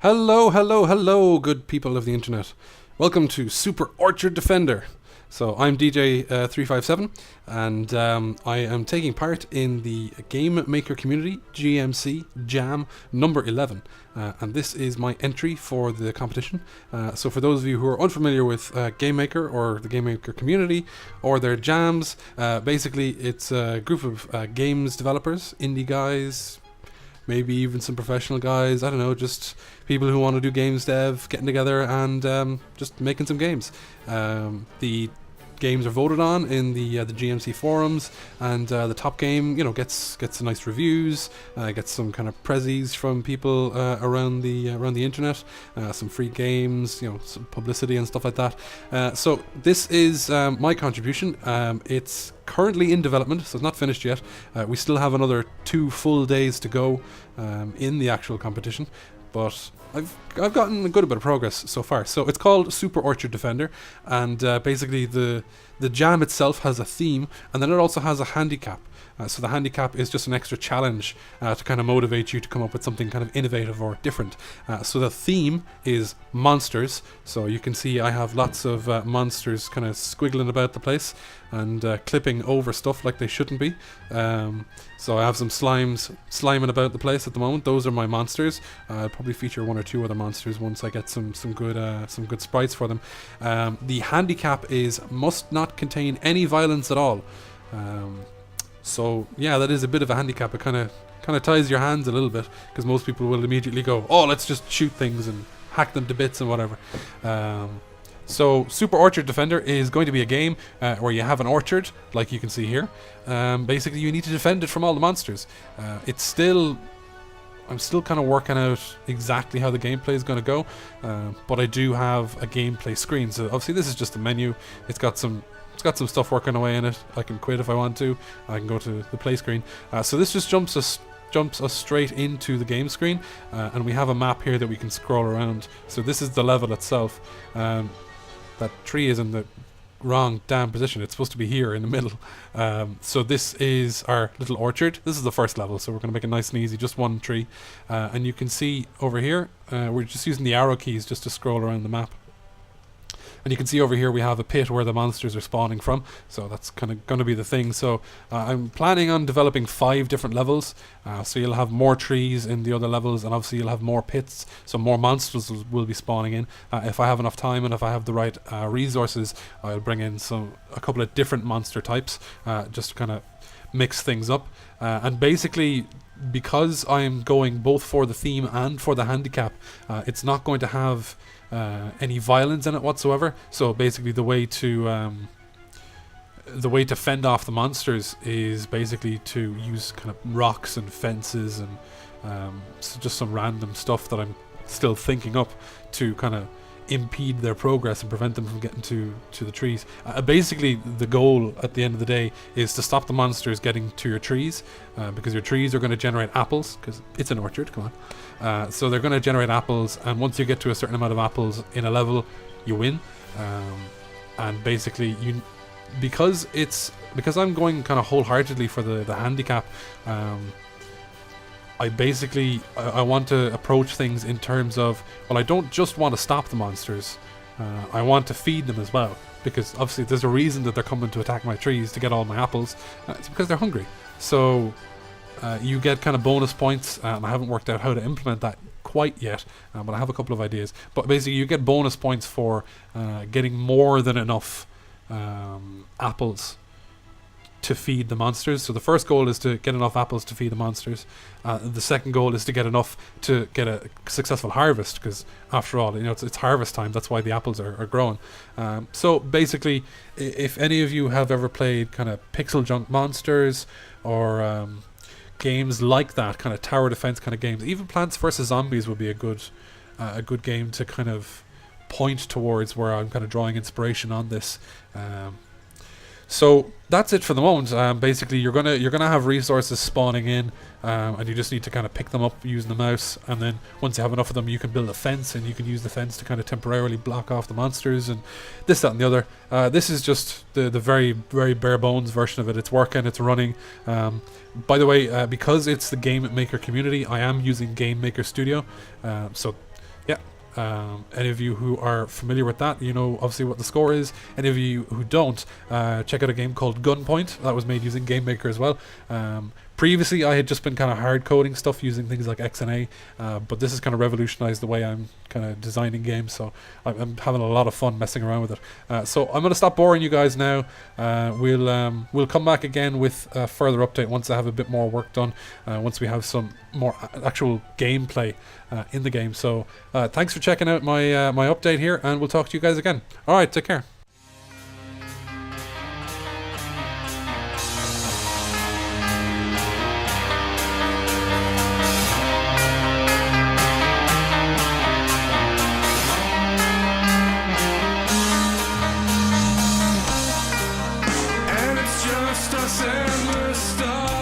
Hello, hello, hello, good people of the internet. Welcome to Super Orchard Defender. So I'm DJ357, and I am taking part in the Game Maker community, GMCJam11, and this is my entry for the competition. So for those of you who are unfamiliar with Game Maker or the Game Maker community or their jams, basically it's a group of games developers, indie guys, maybe even some professional guys, I don't know, just people who want to do games dev, getting together and just making some games. The games are voted on in the GMC forums, and the top game, gets some nice reviews, gets some kind of prezzies from people around the internet, some free games, some publicity and stuff like that. So this is my contribution. It's currently in development, so it's not finished yet. We still have another 2 full days to go in the actual competition, but I've gotten a good bit of progress so far. So it's called Super Orchard Defender, and basically the jam itself has a theme, and then it also has a handicap. So the handicap is just an extra challenge to kind of motivate you to come up with something kind of innovative or different. So the theme is monsters. So you can see I have lots of monsters kind of squiggling about the place and clipping over stuff like they shouldn't be. So I have some slimes sliming about the place at the moment. Those are my monsters. I'll probably feature 1 or 2 other monsters once I get some good sprites for them. The handicap is must not contain any violence at all. So yeah, that is a bit of a handicap. It kind of ties your hands a little bit, because most people will immediately go, oh, let's just shoot things and hack them to bits and whatever. So Super Orchard Defender is going to be a game where you have an orchard, like you can see here. Basically, you need to defend it from all the monsters. I'm still kind of working out exactly how the gameplay is going to go, but I do have a gameplay screen. So obviously this is just a menu. It's got some stuff working away in it. I can quit if I want to. I can go to the play screen. So this just jumps us straight into the game screen, and we have a map here that we can scroll around. So this is the level itself. That tree is in the wrong damn position. It's supposed to be here in the middle. So this is our little orchard. This is the first level, so we're going to make it nice and easy, just 1 tree. And you can see over here, we're just using the arrow keys just to scroll around the map. And you can see over here we have a pit where the monsters are spawning from, so that's kind of going to be the thing. So I'm planning on developing 5 different levels, so you'll have more trees in the other levels, and obviously you'll have more pits, so more monsters will be spawning in. If I have enough time and if I have the right resources, I'll bring in a couple of different monster types, just to kind of mix things up. And basically, because I'm going both for the theme and for the handicap, it's not going to have any violence in it whatsoever. So basically the way to fend off the monsters is basically to use kind of rocks and fences and so just some random stuff that I'm still thinking up to kind of impede their progress and prevent them from getting to the trees. Basically the goal at the end of the day is to stop the monsters getting to your trees, because your trees are going to generate apples, because it's an orchard, come on. So they're going to generate apples, and once you get to a certain amount of apples in a level, you win. And basically because I'm going kind of wholeheartedly for the handicap, I want to approach things in terms of, well, I don't just want to stop the monsters, I want to feed them as well, because obviously there's a reason that they're coming to attack my trees to get all my apples. It's because they're hungry. So you get kind of bonus points, and I haven't worked out how to implement that quite yet, but I have a couple of ideas. But basically you get bonus points for getting more than enough apples to feed the monsters. So the first goal is to get enough apples to feed the monsters. The second goal is to get enough to get a successful harvest, because after all, it's harvest time. That's why the apples are growing. So basically, if any of you have ever played kind of pixel junk monsters or games like that, kind of tower defense kind of games, even Plants vs Zombies would be a good game to kind of point towards, where I'm kind of drawing inspiration on this. So that's it for the moment. Basically, you're gonna have resources spawning in, and you just need to kind of pick them up using the mouse. And then once you have enough of them, you can build a fence, and you can use the fence to kind of temporarily block off the monsters and this, that, and the other. This is just the very, very bare bones version of it. It's working, it's running. By the way, because it's the Game Maker community, I am using Game Maker Studio. So Any of you who are familiar with that, you know obviously what the score is. Any of you who don't, check out a game called Gunpoint that was made using GameMaker as well. Previously, I had just been kind of hard coding stuff using things like XNA, but this has kind of revolutionized the way I'm kind of designing games, so I'm having a lot of fun messing around with it. So I'm going to stop boring you guys now. We'll come back again with a further update once I have a bit more work done, once we have some more actual gameplay in the game. So thanks for checking out my my update here, and we'll talk to you guys again. Alright, take care. And it's just us and the stars.